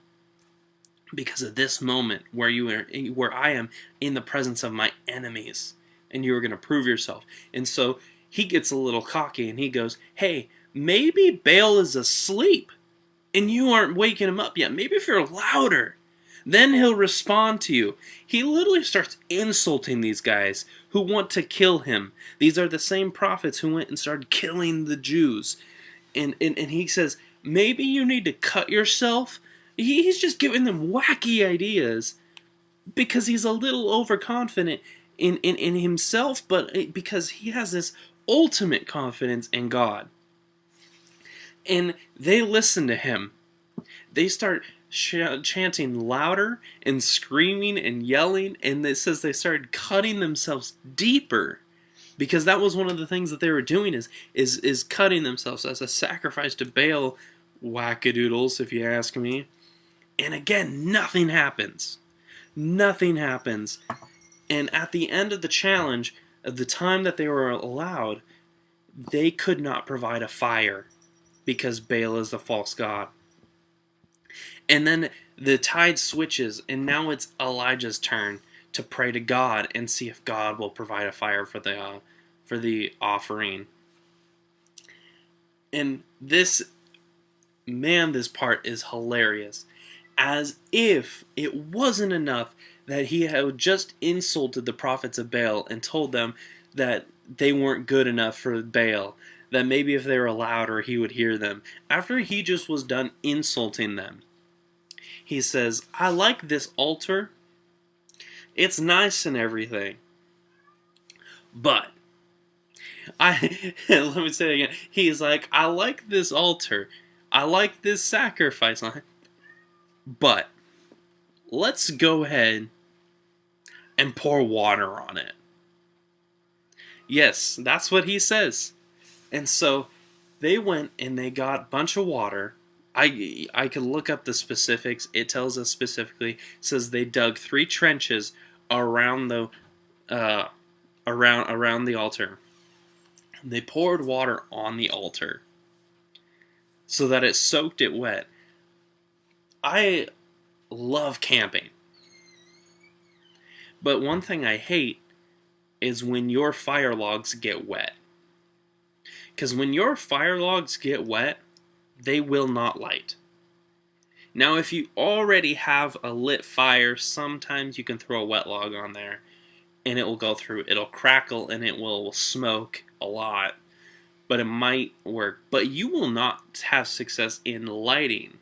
Speaker 1: Because of this moment where I am in the presence of my enemies, and you are going to prove yourself. And so he gets a little cocky and he goes, hey, maybe Baal is asleep and you aren't waking him up yet. Maybe if you're louder, then he'll respond to you. He literally starts insulting these guys who want to kill him. These are the same prophets who went and started killing the Jews. And he says, maybe you need to cut yourself. He's just giving them wacky ideas because he's a little overconfident in himself, but because he has this ultimate confidence in God. And they listen to him. They start chanting louder and screaming and yelling, and it says they started cutting themselves deeper, because that was one of the things that they were doing is cutting themselves as a sacrifice to Baal. Wackadoodles, if you ask me. And again, nothing happens. Nothing happens. And at the end of the challenge, at the time that they were allowed, they could not provide a fire because Baal is the false god. And then the tide switches, and now it's Elijah's turn to pray to God and see if God will provide a fire for the offering. And this part is hilarious. As if it wasn't enough that he had just insulted the prophets of Baal and told them that they weren't good enough for Baal, that maybe if they were louder he would hear them. After he just was done insulting them, he says, I like this altar. It's nice and everything. But, let me say it again. He's like, I like this altar. I like this sacrifice. But, let's go ahead and pour water on it. Yes, that's what he says. And so, they went and they got a bunch of water. I could look up the specifics. It tells us specifically. It says they dug 3 trenches around the around the altar. They poured water on the altar so that it soaked it wet. I love camping, but one thing I hate is when your fire logs get wet. Because when your fire logs get wet, they will not light. Now, if you already have a lit fire, sometimes you can throw a wet log on there and it will go through. It'll crackle and it will smoke a lot, but it might work. But you will not have success in lighting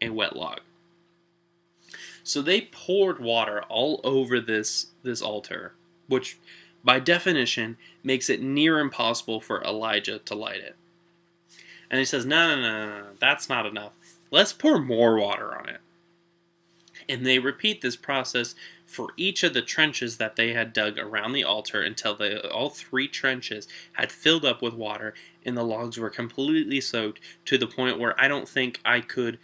Speaker 1: a wet log. So they poured water all over this altar, which by definition makes it near impossible for Elijah to light it. And he says, no, that's not enough. Let's pour more water on it. And they repeat this process for each of the trenches that they had dug around the altar until all 3 trenches had filled up with water and the logs were completely soaked to the point where I don't think I could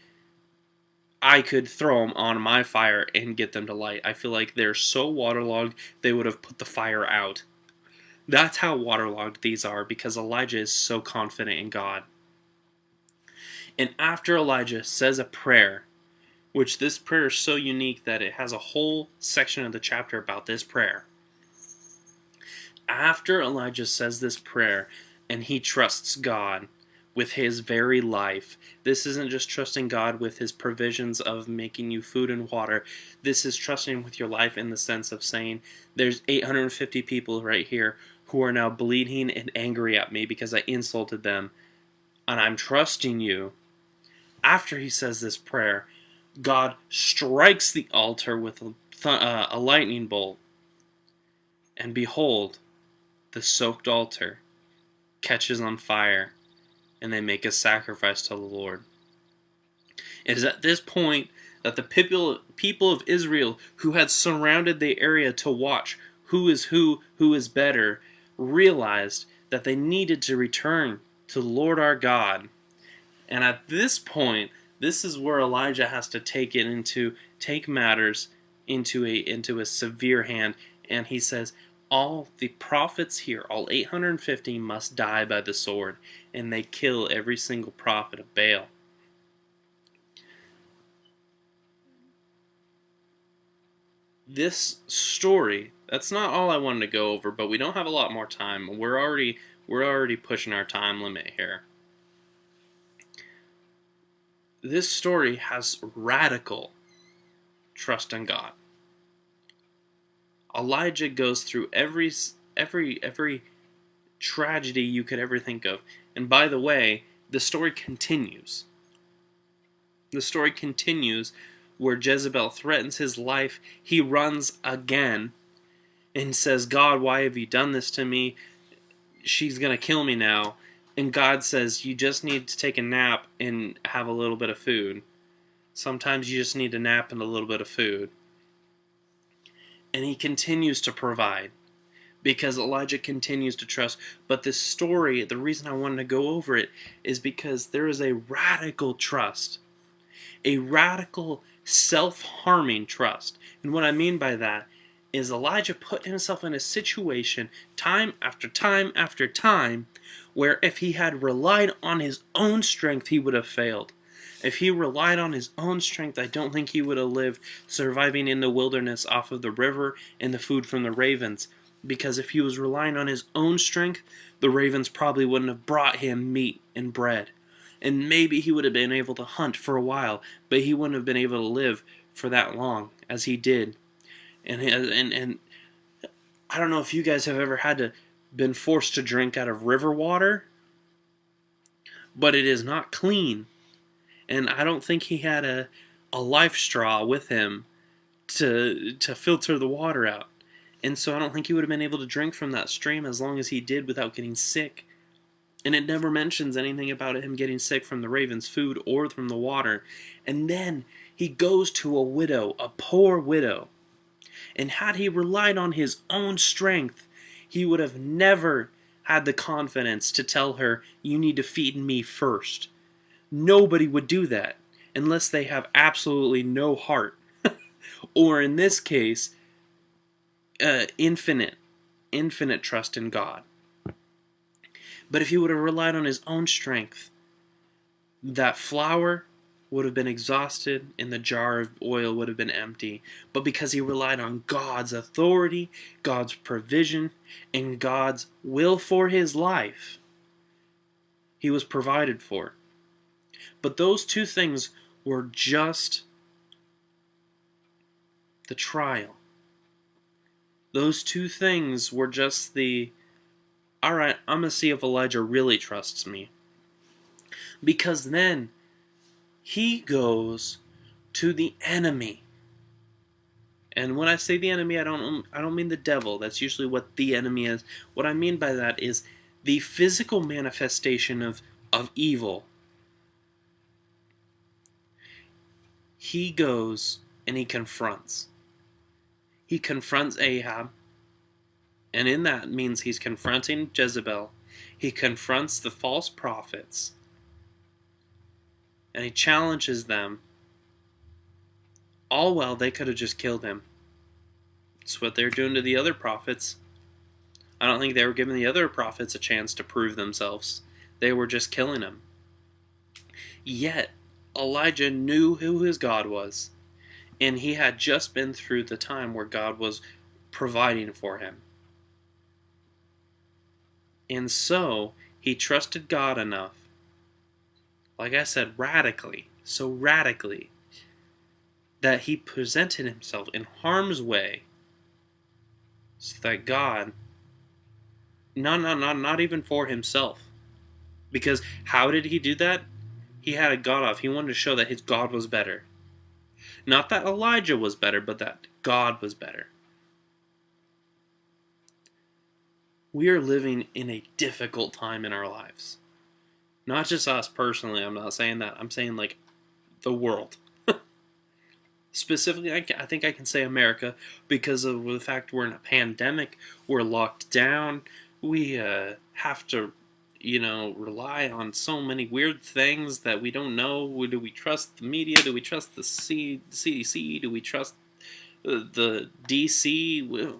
Speaker 1: throw them on my fire and get them to light. I feel like they're so waterlogged they would have put the fire out. That's how waterlogged these are, because Elijah is so confident in God. And after Elijah says a prayer, which this prayer is so unique that it has a whole section of the chapter about this prayer. After Elijah says this prayer and he trusts God with his very life, this isn't just trusting God with his provisions of making you food and water. This is trusting with your life in the sense of saying, there's 850 people right here who are now bleeding and angry at me because I insulted them, and I'm trusting you. After he says this prayer, God strikes the altar with a lightning bolt, and behold, the soaked altar catches on fire, and they make a sacrifice to the Lord. It is at this point that the people of Israel, who had surrounded the area to watch who is better, realized that they needed to return to the Lord our God. And at this point, this is where Elijah has to take matters into a severe hand, and he says, all the prophets here, all 850, must die by the sword, and they kill every single prophet of Baal. This story, that's not all I wanted to go over, but we don't have a lot more time. We're already pushing our time limit here. This story has radical trust in God. Elijah goes through every tragedy you could ever think of. And by the way, the story continues. The story continues where Jezebel threatens his life. He runs again and says, God, why have you done this to me? She's going to kill me now. And God says, you just need to take a nap and have a little bit of food. Sometimes you just need a nap and a little bit of food. And he continues to provide because Elijah continues to trust. But this story, the reason I wanted to go over it is because there is a radical trust. A radical self-harming trust. And what I mean by that is Elijah put himself in a situation time after time after time where if he had relied on his own strength, he would have failed. If he relied on his own strength, I don't think he would have lived surviving in the wilderness off of the river and the food from the ravens. Because if he was relying on his own strength, the ravens probably wouldn't have brought him meat and bread. And maybe he would have been able to hunt for a while, but he wouldn't have been able to live for that long as he did. And I don't know if you guys have ever been forced to drink out of river water, but it is not clean. And I don't think he had a life straw with him to filter the water out. And so I don't think he would have been able to drink from that stream as long as he did without getting sick. And it never mentions anything about him getting sick from the raven's food or from the water. And then he goes to a widow, a poor widow. And had he relied on his own strength, he would have never had the confidence to tell her, you need to feed me first. Nobody would do that unless they have absolutely no heart. Or in this case, infinite trust in God. But if he would have relied on his own strength, that flour would have been exhausted and the jar of oil would have been empty. But because he relied on God's authority, God's provision, and God's will for his life, he was provided for. But those two things were just the trial. Those two things were just alright, I'm going to see if Elijah really trusts me. Because then he goes to the enemy. And when I say the enemy, I don't mean the devil. That's usually what the enemy is. What I mean by that is the physical manifestation of evil. He goes and he confronts. He confronts Ahab. And in that means he's confronting Jezebel. He confronts the false prophets. And he challenges them. All while they could have just killed him. It's what they're doing to the other prophets. I don't think they were giving the other prophets a chance to prove themselves. They were just killing him. Yet, Elijah knew who his God was. And he had just been through the time where God was providing for him. And so, he trusted God enough, like I said, radically, that he presented himself in harm's way so that God, not even for himself, because how did he do that? He had a God off. He wanted to show that his God was better. Not that Elijah was better, but that God was better. We are living in a difficult time in our lives. Not just us personally, I'm not saying that. I'm saying like the world. Specifically, I think I can say America because of the fact we're in a pandemic, we're locked down, we have to, rely on so many weird things that we don't know. Do we trust the media? Do we trust the CDC? Do we trust the DC?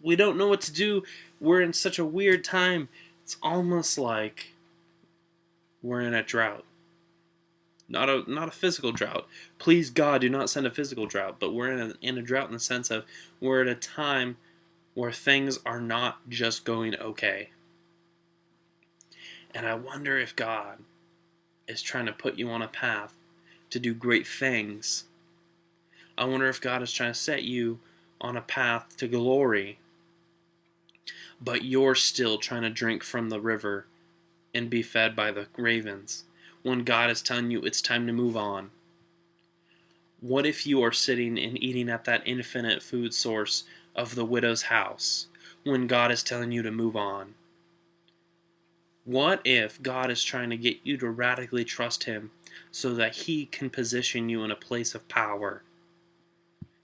Speaker 1: We don't know what to do. We're in such a weird time. It's almost like we're in a drought. Not a physical drought. Please God, do not send a physical drought. But we're in a drought in the sense of we're at a time where things are not just going okay. And I wonder if God is trying to put you on a path to do great things. I wonder if God is trying to set you on a path to glory, but you're still trying to drink from the river and be fed by the ravens, when God is telling you it's time to move on. What if you are sitting and eating at that infinite food source of the widow's house, when God is telling you to move on? What if God is trying to get you to radically trust Him so that He can position you in a place of power,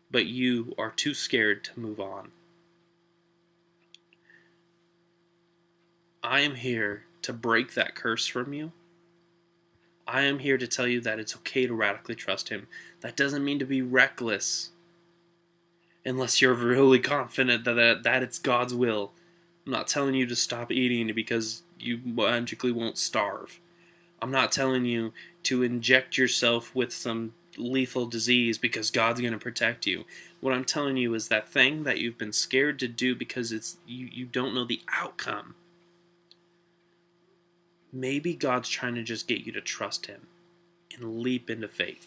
Speaker 1: but you are too scared to move on? I am here to break that curse from you. I am here to tell you that it's okay to radically trust Him. That doesn't mean to be reckless, unless you're really confident that it's God's will. I'm not telling you to stop eating because you magically won't starve. I'm not telling you to inject yourself with some lethal disease because God's going to protect you. What I'm telling you is that thing that you've been scared to do because it's you don't know the outcome. Maybe God's trying to just get you to trust Him and leap into faith.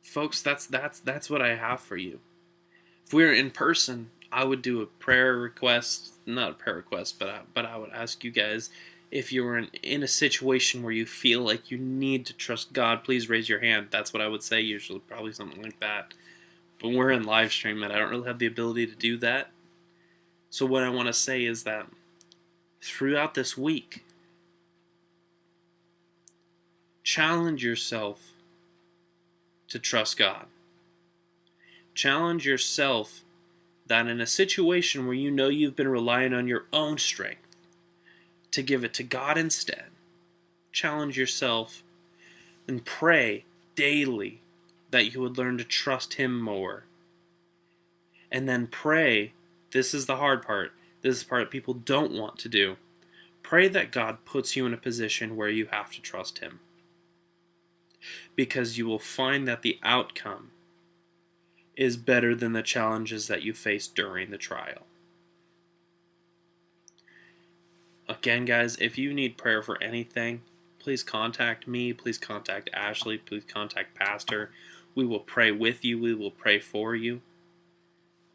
Speaker 1: Folks, that's what I have for you. If we were in person, I would do a prayer request, not a prayer request, but I would ask you guys, if you were in a situation where you feel like you need to trust God, please raise your hand. That's what I would say usually, probably something like that. But we're in live stream and I don't really have the ability to do that. So what I want to say is that throughout this week, challenge yourself to trust God. Challenge yourself that in a situation where you know you've been relying on your own strength, to give it to God instead. Challenge yourself and pray daily that you would learn to trust Him more. And then pray, this is the hard part, this is the part people don't want to do. Pray that God puts you in a position where you have to trust Him. Because you will find that the outcome is better than the challenges that you face during the trial. Again, guys, if you need prayer for anything, please contact me, please contact Ashley, please contact Pastor. We will pray with you, we will pray for you.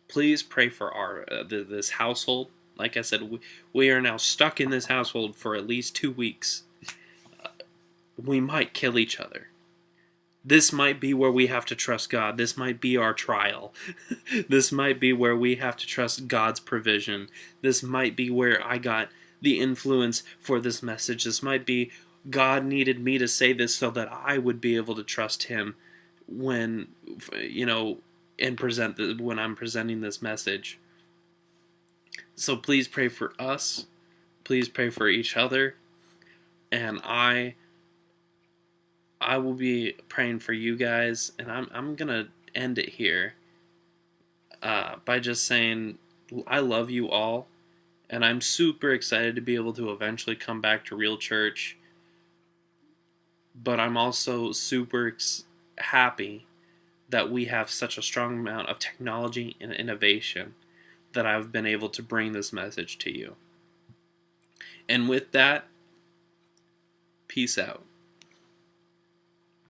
Speaker 1: Please pray for this household. Like I said, we are now stuck in this household for at least 2 weeks. We might kill each other. This might be where we have to trust God. This might be our trial. This might be where we have to trust God's provision. This might be where I got the influence for this message. This might be God needed me to say this so that I would be able to trust Him when, when I'm presenting this message. So please pray for us. Please pray for each other. And I will be praying for you guys. And I'm gonna end it here by just saying I love you all. And I'm super excited to be able to eventually come back to real church. But I'm also super happy that we have such a strong amount of technology and innovation that I've been able to bring this message to you. And with that, peace out.